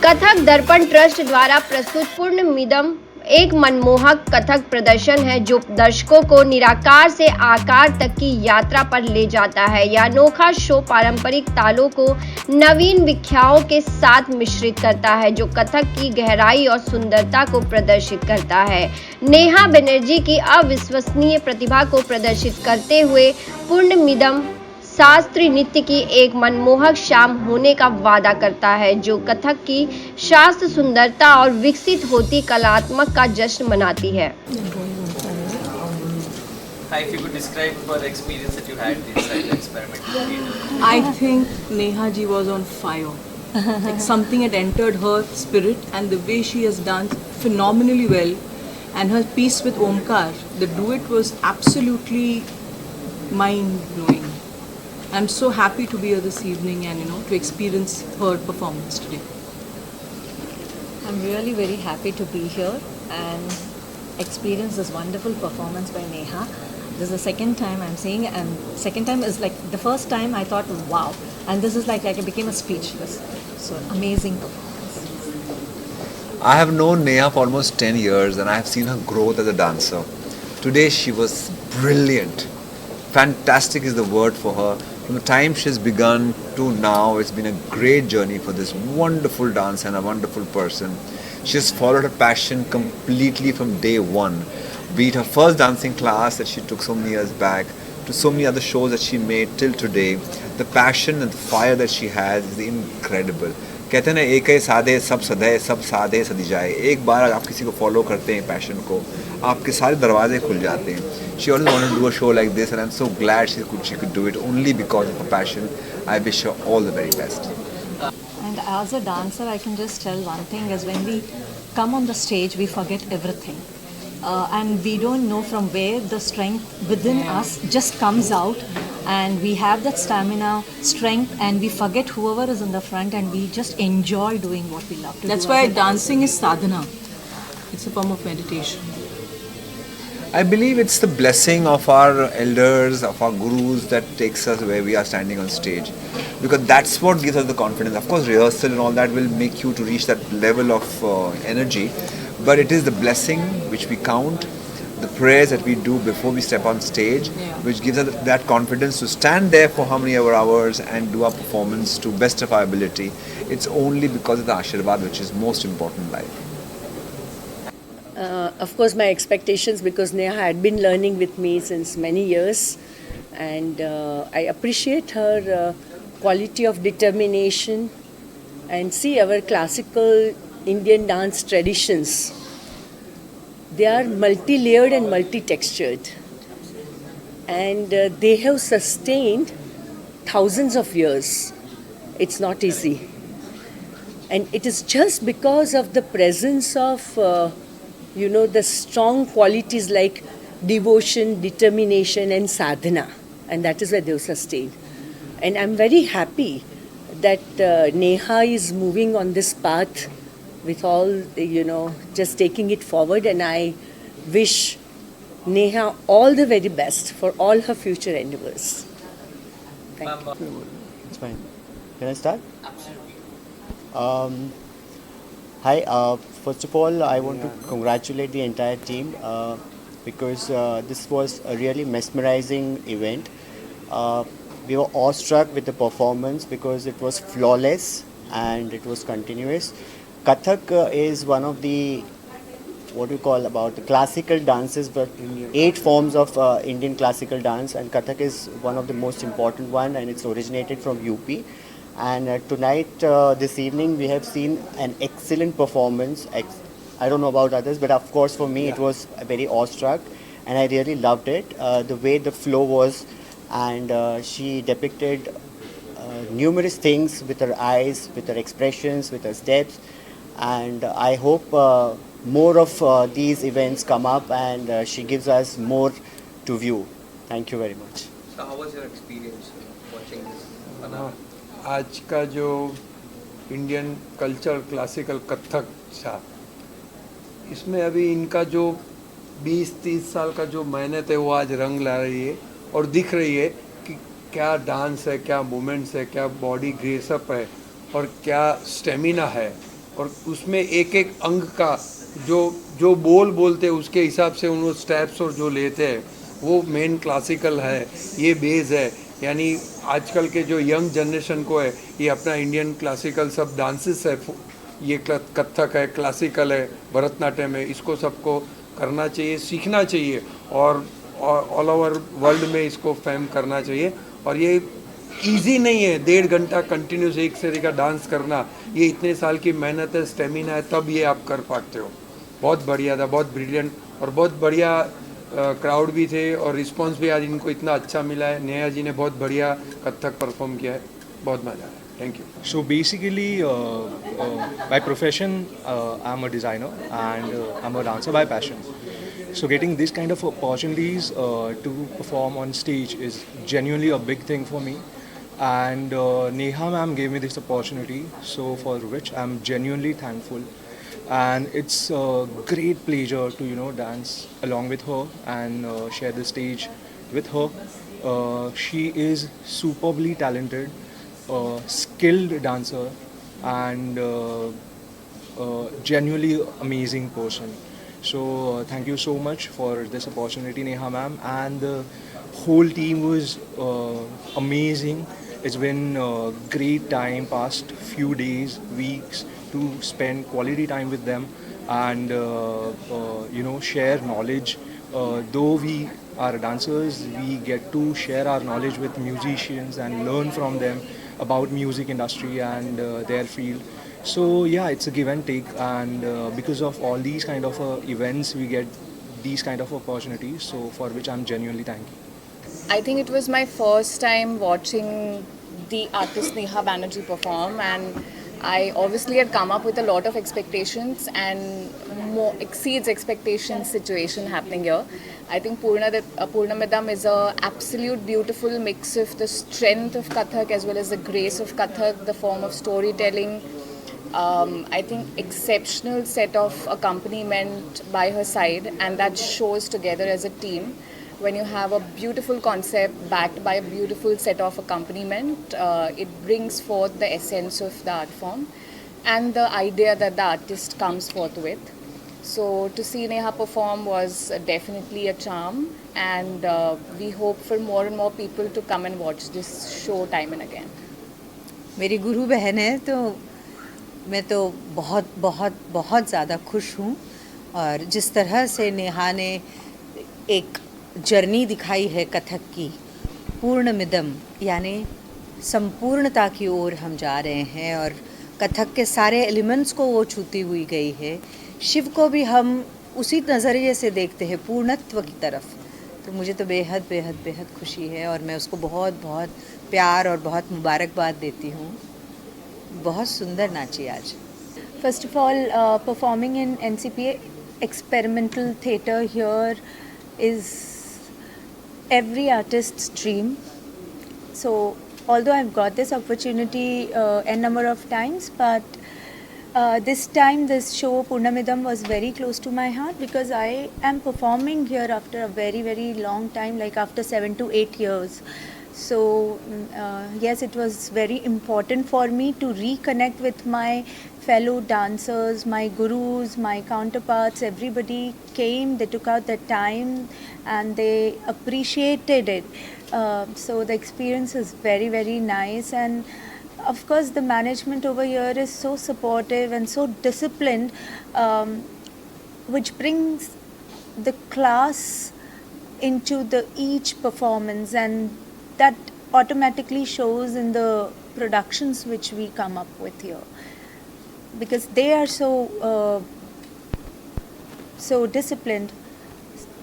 कथक दर्पण ट्रस्ट द्वारा प्रस्तुत पूर्णमिदम एक मनमोहक कथक प्रदर्शन है जो दर्शकों को निराकार से आकार तक की यात्रा पर ले जाता है। यह अनोखा शो पारंपरिक तालों को नवीन व्याख्याओं के साथ मिश्रित करता है जो कथक की गहराई और सुंदरता को प्रदर्शित करता है। नेहा बनर्जी की अविश्वसनीय प्रतिभा को प्रदर्शित करते हुए पूर्णमिदम शास्त्रीय नृत्य की एक मनमोहक शाम होने का वादा करता है जो कथक की शास्त्र सुंदरता और विकसित होती कलात्मक का जश्न मनाती है। Hi, if you could describe the experience that you had inside the experiment. I think Neha ji was on fire. Like something had entered her spirit, and the way she has done phenomenally well, and her piece with Omkar, the duet was absolutely mind blowing. I'm so happy to be here this evening and to experience her performance today. I'm really very happy to be here and experience this wonderful performance by Neha. This is the second time I'm seeing, and second time is like the first time I thought, wow, and this is like I became a speechless. So amazing performance. I have known Neha for almost 10 years and I have seen her growth as a dancer. Today she was brilliant. Fantastic is the word for her. From the time she's begun to now, it's been a great journey for this wonderful dancer and a wonderful person. She has followed her passion completely from day one. Be it her first dancing class that she took so many years back, to so many other shows that she made till today. The passion and the fire that she has is incredible. कहते हैं ना एक है साधे सब सधे सब साधे सदी जाए। एक बार आप किसी को फॉलो करते हैं पैशन को, आपके सारे दरवाजे खुल जाते हैं. She always wanted to do a show like this and I'm so glad she could do it only because of her passion. I wish her all the very best. And as a dancer, I can just tell one thing is when we come on the stage, we forget everything. And we don't know from where the strength within us just comes out, and we have that stamina, strength, and we forget whoever is in the front, and we just enjoy doing what we love to do. That's why dancing is sadhana. It's a form of meditation. I believe it's the blessing of our elders, of our gurus that takes us where we are standing on stage. Because that's what gives us the confidence. Of course, rehearsal and all that will make you to reach that level of energy. But it is the blessing which we count, the prayers that we do before we step on stage, which gives us that confidence to stand there for how many hours and do our performance to best of our ability. It's only because of the Ashirwad which is most important in life. Of course, my expectations, because Neha had been learning with me since many years, and I appreciate her quality of determination. And see, our classical Indian dance traditions, they are multi-layered and multi-textured, and they have sustained thousands of years. It's not easy, and it is just because of the presence of the strong qualities like devotion, determination and sadhana, and that is why they have sustained. And I'm very happy that Neha is moving on this path with all, just taking it forward, and I wish Neha all the very best for all her future endeavors. Thank you. It's fine. Can I start? Hi, first of all, I want to congratulate the entire team because this was a really mesmerizing event. We were awestruck with the performance because it was flawless and it was continuous. Kathak is one of the, about the classical dances, but 8 forms of Indian classical dance, and Kathak is one of the most important one, and it's originated from UP. And tonight, this evening, we have seen an excellent performance. I don't know about others, but of course for me it was very awestruck, and I really loved it. The way the flow was, and she depicted numerous things with her eyes, with her expressions, with her steps, and I hope more of these events come up and she gives us more to view. Thank you very much. So how was your experience watching this phenomenon? आज का जो Indian culture classical Kathak था, इसमें अभी इनका जो 20-30 साल का जो मेहनत है वो आज रंग ला रही है और दिख रही है कि क्या डांस है, क्या मूवमेंट्स है, क्या बॉडी ग्रेसअप है और क्या स्टेमिना है. और उसमें एक एक अंग का जो जो बोल बोलते हैं उसके हिसाब से उन स्टेप्स और जो लेते हैं वो मेन क्लासिकल है, ये बेस है। यानी आजकल के जो यंग जनरेशन को है ये अपना इंडियन क्लासिकल सब डांसेस है, ये कथक है, क्लासिकल है, भरतनाट्यम है, इसको सबको करना चाहिए, सीखना चाहिए और ऑल ओवर वर्ल्ड में इसको फेम करना चाहिए। और ये इजी नहीं है 1.5 घंटा कंटिन्यूस एक से का डांस करना, ये इतने साल की मेहनत है, स्टेमिना है, तब ये आप कर पाते हो। बहुत बढ़िया था, बहुत ब्रिलियंट और बहुत बढ़िया क्राउड भी थे और रिस्पांस भी आज इनको इतना अच्छा मिला है। नेहा जी ने बहुत बढ़िया कथक परफॉर्म किया है, बहुत मज़ा आया। Thank you. So basically, by profession, I'm a designer and I'm a dancer by passion. So getting this kind of opportunities to perform on stage is genuinely a big thing for me. And Neha ma'am gave me this opportunity, so for which I'm genuinely thankful. And it's a great pleasure to dance along with her and share the stage with her. She is superbly talented, skilled dancer and genuinely amazing person. So thank you so much for this opportunity, Neha ma'am, and the whole team was amazing. It's been a great time, past few days, weeks, to spend quality time with them and share knowledge. Though we are dancers, we get to share our knowledge with musicians and learn from them about music industry and their field. So yeah, it's a give and take, and because of all these kind of events we get these kind of opportunities, so for which I'm genuinely thankful. I think it was my first time watching the artist Neha Banerjee perform, and I obviously had come up with a lot of expectations and more exceeds expectations situation happening here. I think Purnamidam is a absolute beautiful mix of the strength of Kathak as well as the grace of Kathak, the form of storytelling. I think exceptional set of accompaniment by her side, and that shows together as a team. When you have a beautiful concept backed by a beautiful set of accompaniment, it brings forth the essence of the art form and the idea that the artist comes forth with. So to see Neha perform was definitely a charm, and we hope for more and more people to come and watch this show time and again. मेरी गुरु बहन है, तो मैं तो बहुत बहुत बहुत ज़्यादा खुश हूँ। और जिस तरह से नेहा ने एक जर्नी दिखाई है कथक की, पूर्णमिदम यानी संपूर्णता की ओर हम जा रहे हैं और कथक के सारे एलिमेंट्स को वो छूती हुई गई है। शिव को भी हम उसी नज़रिए से देखते हैं, पूर्णत्व की तरफ। तो मुझे तो बेहद बेहद बेहद खुशी है और मैं उसको बहुत बहुत प्यार और बहुत मुबारकबाद देती हूँ। बहुत सुंदर नाची आज। First of all, performing in NCPA experimental theatre here is every artist's dream. So although I've got this opportunity a number of times, but this time this show Purnamidam was very close to my heart because I am performing here after a very very long time, like after 7 to 8 years. So yes, it was very important for me to reconnect with my fellow dancers, my gurus, my counterparts. Everybody came, they took out their time and they appreciated it. So the experience is very very nice, and of course the management over here is so supportive and so disciplined, which brings the class into the each performance, and that automatically shows in the productions which we come up with here, because they are so disciplined.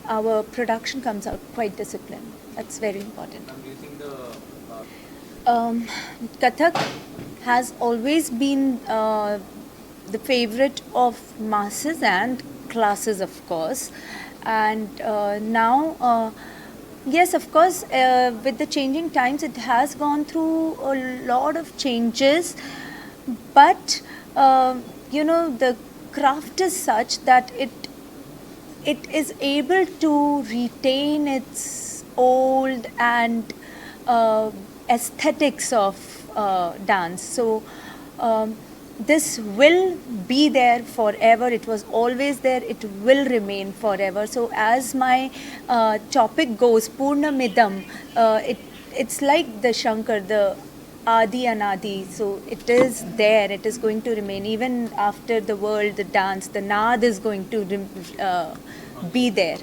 Our production comes out quite disciplined. That's very important. Do you think Kathak has always been the favorite of masses and classes, of course, and now yes, of course, with the changing times it has gone through a lot of changes, but the craft is such that it is able to retain its old and aesthetics of dance. So this will be there forever. It was always there. It will remain forever. So as my topic goes, Purna Midam, it's like the Shankar, the Adi Anadi. So it is there. It is going to remain even after the world, the dance, the Naad is going to be there.